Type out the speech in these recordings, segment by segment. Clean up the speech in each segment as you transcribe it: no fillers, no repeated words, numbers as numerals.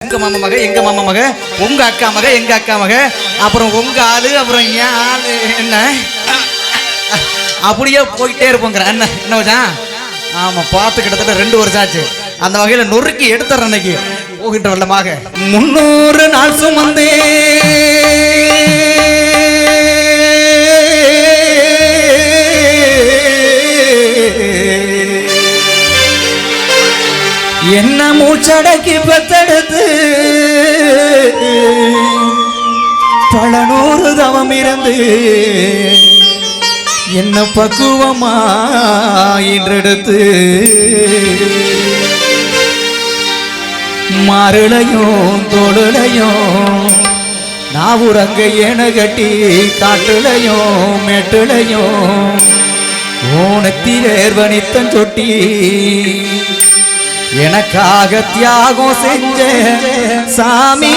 உங்க மாமா மக எங்க மாமா மக உங்க அக்கா மக எங்க அக்கா மக அப்புறம் உங்க ஆளு அப்புறம் என் ஆளு என்ன அப்படியே போயிட்டே இருப்போங்கிற என்ன என்ன வச்சான். ஆமா பார்த்து கிட்டத்தட்ட 2 வருஷம் ஆச்சு. அந்த வகையில நொறுக்கி எடுத்துற அன்னைக்கு போகின்ற வல்லமாக 300 நாள் சுமந்தே என்ன மூச்சடக்கி பெத்தெடுத்து பல 100 தவம் இருந்து என்ன பக்குவமா இன்றெடுத்து மாறுளையும் தோளுளையும் நாவுரங்க ஏன கட்டி காட்டுளையும் மெட்டுளையும் ஓனத்திலேர்வனித்தன் சொட்டி எனக்காக தியாகம் செஞ்ச சாமி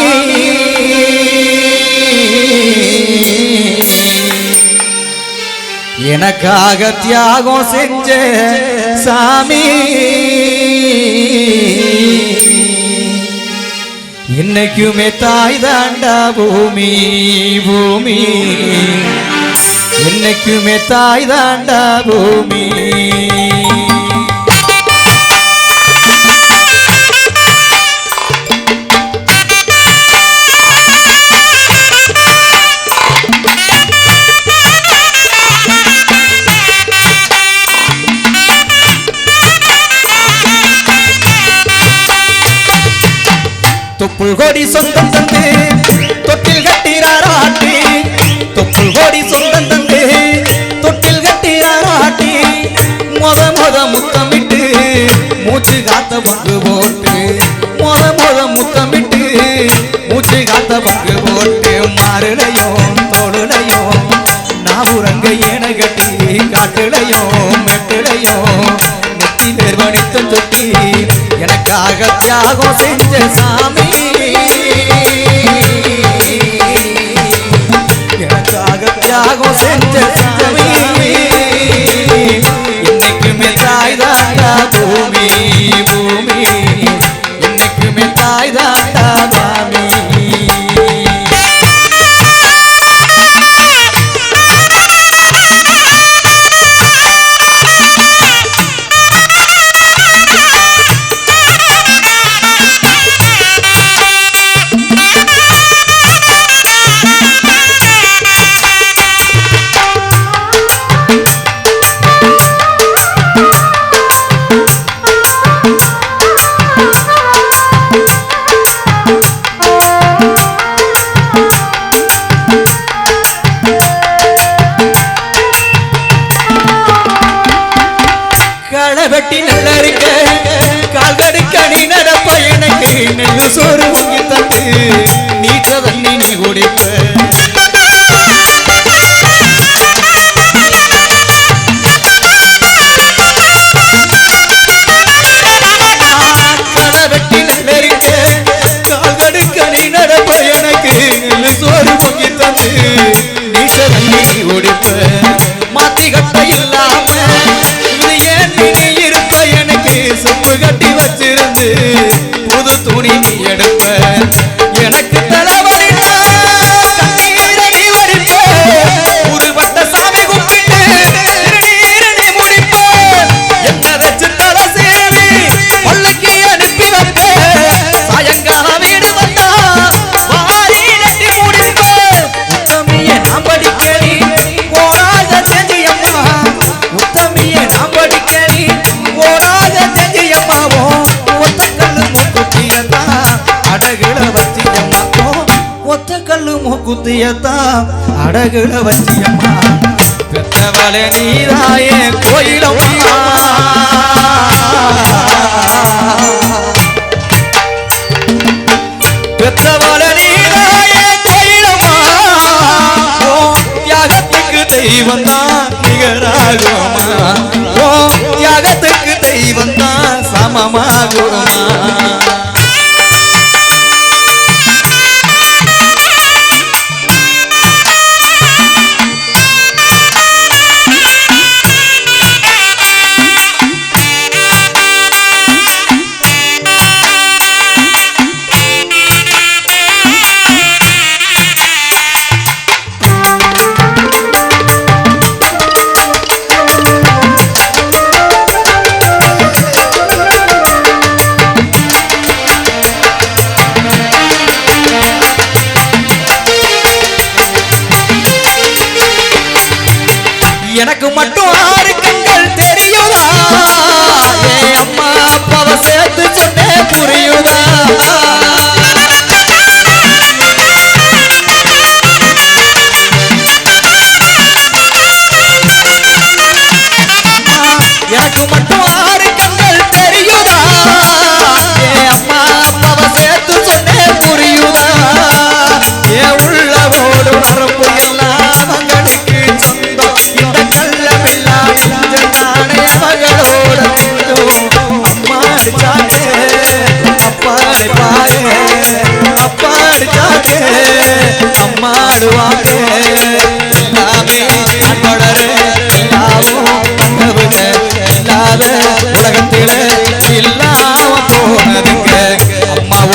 எனக்காக தியாகம் செஞ்ச சாமி இன்னைக்குமே தாய் தாண்டா பூமி பூமி இன்னைக்குமே தாய் தாண்டா பூமி. தொப்புள் கோடி சொந்தம் தந்து தொட்டில் கட்டிராராட்டி தொப்புள் கோடி சொந்தம் தந்து தொட்டில் கட்டிராராட்டி மொத முத்தமிட்டு மூச்சு காத்த பங்கு போட்டு மொத முத்தமிட்டு மூச்சு காத்த பங்கு போட்டு மாறுளையும் தோளுளையும் நாவுரங்க ஏன கட்டி காட்டுளையும் மெட்டுளையும் நெத்திலேர் வனித்தன் சொட்டி எனக்காக தியாகம் செஞ்ச சாமி எனக்காக தியாகம் செஞ்ச சாமி இன்னைக்குமே தாய் தாண்டா பூமி பூமி இன்னைக்குமே தாய் தாண்டா சாமி. வெட்டி நல்ல இருக்க கால்கடுக்க நீ நடப்ப எனக்கு நெல்லு சோறு வாங்கி தந்து நீச்ச தண்ணி நீ குடிப்ப வெட்டி நல்ல இருக்க கால்கடுக்க நீ நடப்ப எனக்கு நெல்லு சோறு வாங்கி தந்து நீச்ச தண்ணி நீ குடிப்ப மாத்தி கட்ட இல்லாம சொப்பு கட்டி வச்சிருந்து புது துணி நீ எடுப்ப எனக்கு தலைவலினா கண்ணீரை நீ வடிப்ப புதுப்பட்ட சாமி கும்பிட்டு திருநீரை நீ முடிப்ப என்ன வச்சு தலை சேவி பள்ளிக்கு அனுப்பி வைப்ப சாயங்காலம் வீடு வந்தா வாரி நட்டி முடிப்ப உத்தமியை நாம் படிக்கடி போராத செஞ்சியம்மா உத்தமியை நாம் படிக்கடி போராத குத்தியத்தா அடகுல வச்சியம்மா பெத்தவள நீராயே கோயிலம்மா பெத்தவள நீராயே கோயிலம்மா ஓ தியாகத்துக்கு தெய்வம் தான் நிகராகுமா ஓ தியாகத்துக்கு தெய்வம் தான் சமமாகுமா.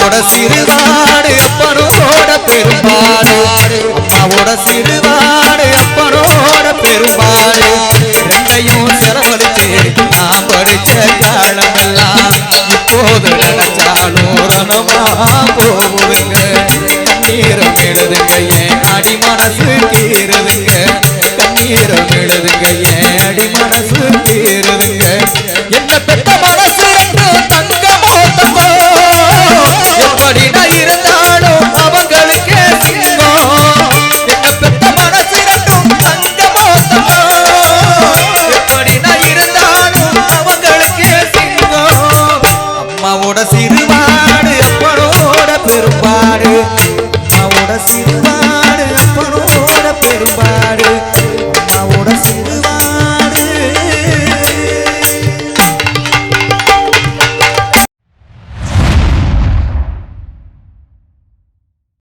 அம்மாவோட சிறுவாடு அப்பனோட பெரும்பாடு அம்மாவோட சிறுவாடு அப்பனோட பெரும்பாடு ரெண்டையும் செலவழிச்சு நான் படிச்ச காலமெல்லாம் இப்போது நினைச்சாலும் ரணமா போகுதுங்க கண்ணீரம் எழுதுங்க என் அடி மனசு கீறுதுங்க கண்ணீரம் எழுதுங்க என் அடி மனசு கீறுதுங்க என்ன பெத்த மனசு தங்கமோ தங்கோ எப்படி நான் இருந்தாலும் அவங்களுக்கே சிங்கம் என்ன பெத்த மனசு தங்கமோ தங்கோ எப்படி நான் இருந்தாலும் அவங்களுக்கே சிங்கம் அம்மாவோட சிறுவாடு அப்பனோட பெரும்பாடு அம்மாவோட சிறுவாடு அப்பனோட பெரும்பாடு